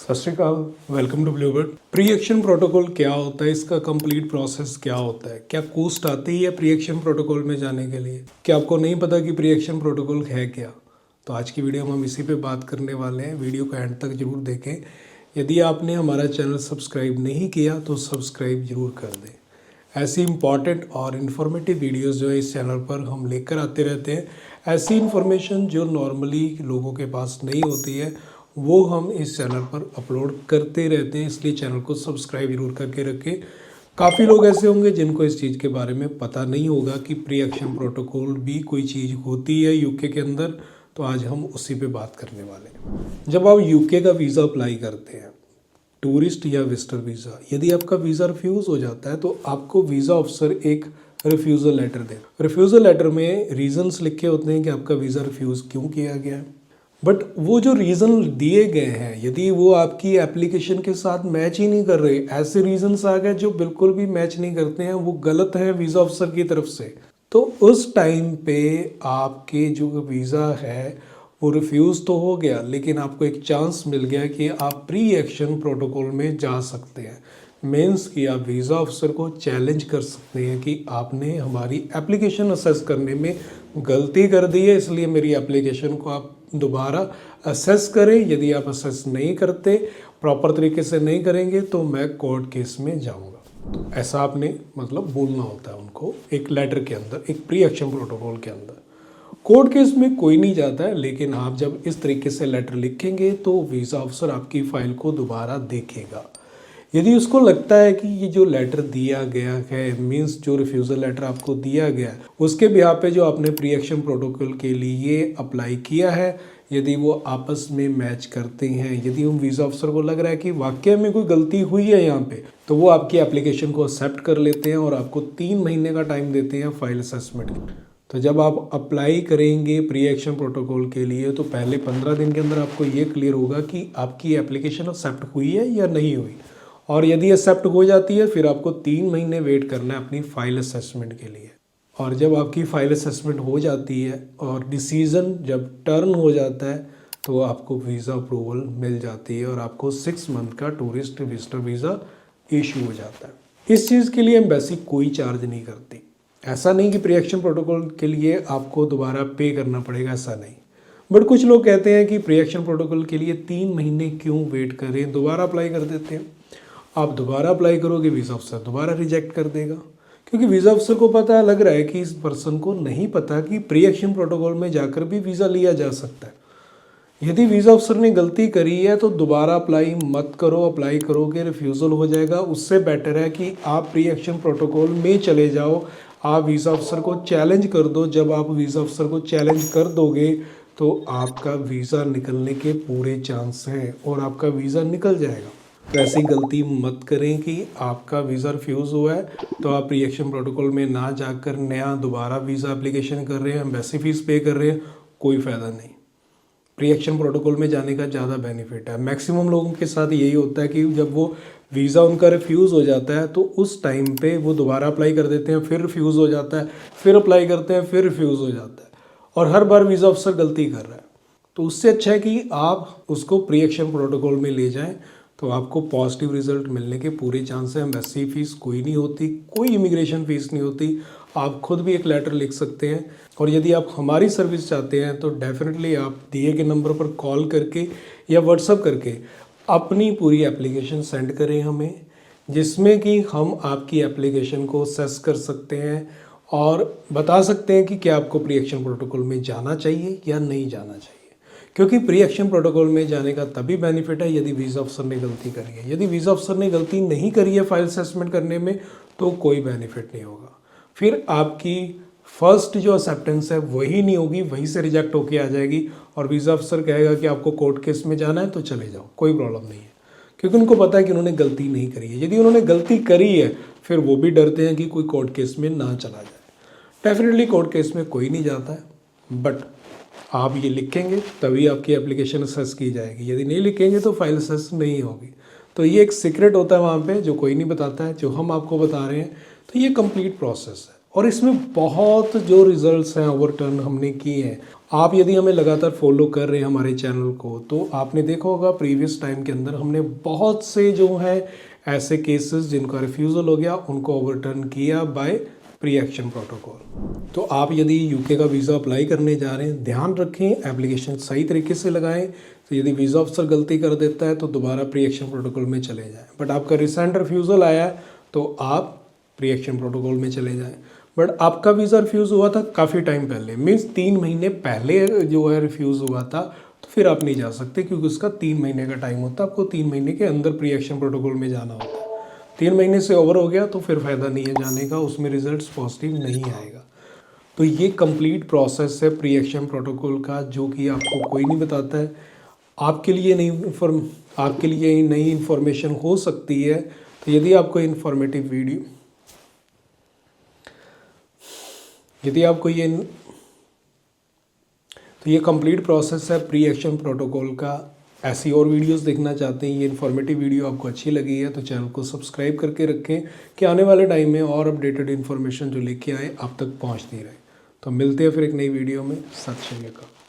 सत Sri Akal, welcome to Bluebird. Pre action protocol क्या होता है, इसका कंप्लीट प्रोसेस क्या होता है, क्या कॉस्ट आती है प्री एक्शन प्रोटोकॉल में जाने के लिए, क्या आपको नहीं पता कि प्री एक्शन प्रोटोकॉल है क्या? तो आज की वीडियो में हम इसी पे बात करने वाले हैं। वीडियो को एंड तक जरूर देखें। यदि आपने हमारा चैनल सब्सक्राइब नहीं किया तो सब्सक्राइब जरूर कर दें। ऐसी इंपॉर्टेंट और इन्फॉर्मेटिव वीडियोस जो है इस चैनल पर हम लेकर आते रहते हैं। ऐसी इन्फॉर्मेशन जो नॉर्मली लोगों के पास नहीं होती है वो हम इस चैनल पर अपलोड करते रहते हैं, इसलिए चैनल को सब्सक्राइब जरूर करके रखें। काफ़ी लोग ऐसे होंगे जिनको इस चीज़ के बारे में पता नहीं होगा कि प्री एक्शन प्रोटोकॉल भी कोई चीज़ होती है यूके के अंदर। तो आज हम उसी पे बात करने वाले हैं। जब आप यूके का वीज़ा अप्लाई करते हैं, टूरिस्ट या विजिटर वीज़ा, यदि आपका वीज़ा रिफ्यूज़ हो जाता है तो आपको वीज़ा ऑफिसर एक रिफ्यूज़ल लेटर दे। रिफ्यूज़ल लेटर में रीजंस लिखे होते हैं कि आपका वीज़ा रिफ्यूज़ क्यों किया गया है। बट वो जो रीज़न दिए गए हैं, यदि वो आपकी एप्लीकेशन के साथ मैच ही नहीं कर रहे, ऐसे रीजंस आ गए जो बिल्कुल भी मैच नहीं करते हैं, वो गलत है वीज़ा ऑफिसर की तरफ से, तो उस टाइम पे आपके जो वीज़ा है वो रिफ्यूज़ तो हो गया, लेकिन आपको एक चांस मिल गया कि आप प्री एक्शन प्रोटोकॉल में जा सकते हैं। मीन्स कि आप वीज़ा ऑफिसर को चैलेंज कर सकते हैं कि आपने हमारी एप्लीकेशन असेस करने में गलती कर दी है, इसलिए मेरी एप्लीकेशन को आप दोबारा असेस करें। यदि आप असेस नहीं करते, प्रॉपर तरीके से नहीं करेंगे, तो मैं कोर्ट केस में जाऊंगा। तो ऐसा आपने मतलब बोलना होता है उनको एक लेटर के अंदर, एक प्री एक्शन प्रोटोकॉल के अंदर। कोर्ट केस में कोई नहीं जाता है, लेकिन आप जब इस तरीके से लेटर लिखेंगे तो वीज़ा ऑफिसर आपकी फ़ाइल को दोबारा देखेगा। यदि उसको लगता है कि ये जो लेटर दिया गया है, मींस जो रिफ्यूज़ल लेटर आपको दिया गया है, उसके बिहाफ पे जो आपने प्री एक्शन प्रोटोकॉल के लिए अप्लाई किया है, यदि वो आपस में मैच करते हैं, यदि उन वीज़ा ऑफिसर को लग रहा है कि वाकई में कोई गलती हुई है यहाँ पे, तो वो आपकी एप्लीकेशन को एक्सेप्ट कर लेते हैं और आपको 3 महीने का टाइम देते हैं फाइल असेसमेंट के। तो जब आप अप्लाई करेंगे प्री एक्शन प्रोटोकॉल के लिए, तो पहले 15 दिन के अंदर आपको ये क्लियर होगा कि आपकी एप्लीकेशन एक्सेप्ट हुई है या नहीं हुई। और यदि एक्सेप्ट हो जाती है, फिर आपको 3 महीने वेट करना है अपनी फ़ाइल असेसमेंट के लिए। और जब आपकी फ़ाइल असेसमेंट हो जाती है और डिसीज़न जब टर्न हो जाता है, तो आपको वीज़ा अप्रूवल मिल जाती है और आपको 6 मंथ का टूरिस्ट विजिटर वीज़ा इशू हो जाता है। इस चीज़ के लिए एम्बेसी कोई चार्ज नहीं करती। ऐसा नहीं कि प्री एक्शन प्रोटोकॉल के लिए आपको दोबारा पे करना पड़ेगा, ऐसा नहीं। बट कुछ लोग कहते हैं कि प्री एक्शन प्रोटोकॉल के लिए 3 महीने क्यों वेट करें, दोबारा अप्लाई कर देते हैं। आप दोबारा अप्लाई करोगे, वीज़ा ऑफिसर दोबारा रिजेक्ट कर देगा, क्योंकि वीज़ा ऑफिसर को पता लग रहा है कि इस पर्सन को नहीं पता कि प्री एक्शन प्रोटोकॉल में जाकर भी वीज़ा लिया जा सकता है। यदि वीज़ा ऑफिसर ने गलती करी है तो दोबारा अप्लाई मत करो। अप्लाई करोगे रिफ्यूज़ल हो जाएगा। उससे बेटर है कि आप प्री एक्शन प्रोटोकॉल में चले जाओ, आप वीज़ा ऑफिसर को चैलेंज कर दो। जब आप वीज़ा ऑफिसर को चैलेंज कर दोगे तो आपका वीज़ा निकलने के पूरे चांस हैं और आपका वीज़ा निकल जाएगा। तो ऐसी गलती मत करें कि आपका वीज़ा रिफ्यूज़ हुआ है तो आप प्री एक्शन प्रोटोकॉल में ना जाकर नया दोबारा वीज़ा एप्लीकेशन कर रहे हैं, एम्बेसी फीस पे कर रहे हैं, कोई फ़ायदा नहीं। प्री एक्शन प्रोटोकॉल में जाने का ज़्यादा बेनिफिट है। मैक्सिमम लोगों के साथ यही होता है कि जब वो वीज़ा उनका रिफ्यूज़ हो जाता है तो उस टाइम पे वो दोबारा अप्लाई कर देते हैं, फिर रिफ्यूज़ हो जाता है, फिर अप्लाई करते हैं, फिर रिफ्यूज़ हो जाता है, और हर बार वीज़ा ऑफिसर गलती कर रहा है। तो उससे अच्छा है कि आप उसको प्री एक्शन प्रोटोकॉल में ले जाएं, तो आपको पॉजिटिव रिजल्ट मिलने के पूरे चांस हैं। एम्बेसी फीस कोई नहीं होती, कोई इमिग्रेशन फ़ीस नहीं होती। आप खुद भी एक लेटर लिख सकते हैं। और यदि आप हमारी सर्विस चाहते हैं तो डेफिनेटली आप दिए गए नंबर पर कॉल करके या व्हाट्सअप करके अपनी पूरी एप्लीकेशन सेंड करें हमें, जिसमें कि हम आपकी एप्लीकेशन को असेस कर सकते हैं और बता सकते हैं कि क्या आपको प्री एक्शन प्रोटोकॉल में जाना चाहिए या नहीं जाना चाहिए। क्योंकि प्री एक्शन प्रोटोकॉल में जाने का तभी बेनिफिट है यदि वीज़ा ऑफिसर ने गलती करी है। यदि वीज़ा अफसर ने गलती नहीं करी है फाइल असेसमेंट करने में, तो कोई बेनिफिट नहीं होगा। फिर आपकी फर्स्ट जो एक्सेप्टेंस है वही नहीं होगी, वहीं से रिजेक्ट होके आ जाएगी और वीज़ा अफसर कहेगा कि आपको कोर्ट केस में जाना है तो चले जाओ, कोई प्रॉब्लम नहीं है, क्योंकि उनको पता है कि उन्होंने गलती नहीं करी है। यदि उन्होंने गलती करी है फिर वो भी डरते हैं कि कोई कोर्ट केस में ना चला जाए। डेफिनेटली कोर्ट केस में कोई नहीं जाता है, बट आप ये लिखेंगे तभी आपकी एप्लीकेशन असेस की जाएगी। यदि नहीं लिखेंगे तो फाइल असेस नहीं होगी। तो ये एक सीक्रेट होता है वहाँ पे जो कोई नहीं बताता है, जो हम आपको बता रहे हैं। तो ये कंप्लीट प्रोसेस है और इसमें बहुत जो रिजल्ट्स हैं ओवरटर्न हमने किए हैं आप यदि हमें लगातार फॉलो कर रहे हैं हमारे चैनल को, तो आपने देखा होगा प्रीवियस टाइम के अंदर हमने बहुत से जो है ऐसे केसेस जिनका रिफ्यूज़ल हो गया उनको ओवरटर्न किया बाय प्री एक्शन प्रोटोकॉल। तो आप यदि यूके का वीज़ा अप्लाई करने जा रहे हैं, ध्यान रखें एप्लीकेशन सही तरीके से लगाएं। तो यदि वीज़ा अफसर गलती कर देता है तो दोबारा प्री एक्शन प्रोटोकॉल में चले जाएं। बट आपका रिसेंट रिफ्यूज़ल आया है तो आप प्री एक्शन प्रोटोकॉल में चले जाएं। बट आपका वीज़ा रिफ्यूज़ हुआ था काफ़ी टाइम पहले, मीन्स 3 महीने पहले जो है रिफ्यूज़ हुआ था, तो फिर आप नहीं जा सकते क्योंकि उसका 3 महीने का टाइम होता है। आपको 3 महीने के अंदर प्री एक्शन प्रोटोकॉल में जाना होता है। 3 महीने से ओवर हो गया तो फिर फ़ायदा नहीं है जाने का, उसमें रिजल्ट्स पॉजिटिव नहीं आएगा। तो ये कंप्लीट प्रोसेस है प्री एक्शन प्रोटोकॉल का, जो कि आपको कोई नहीं बताता है। आपके लिए नई इन्फॉर्मेशन हो सकती है। तो यदि आपको इन्फॉर्मेटिव वीडियो, यदि आपको ये कंप्लीट प्रोसेस है प्री एक्शन प्रोटोकॉल का। ऐसी और वीडियोस देखना चाहते हैं, ये इन्फॉर्मेटिव वीडियो आपको अच्छी लगी है तो चैनल को सब्सक्राइब करके रखें कि आने वाले टाइम में और अपडेटेड इन्फॉर्मेशन जो लेके आए आप तक पहुंचती रहे। तो मिलते हैं फिर एक नई वीडियो में। सत श्री अकाल।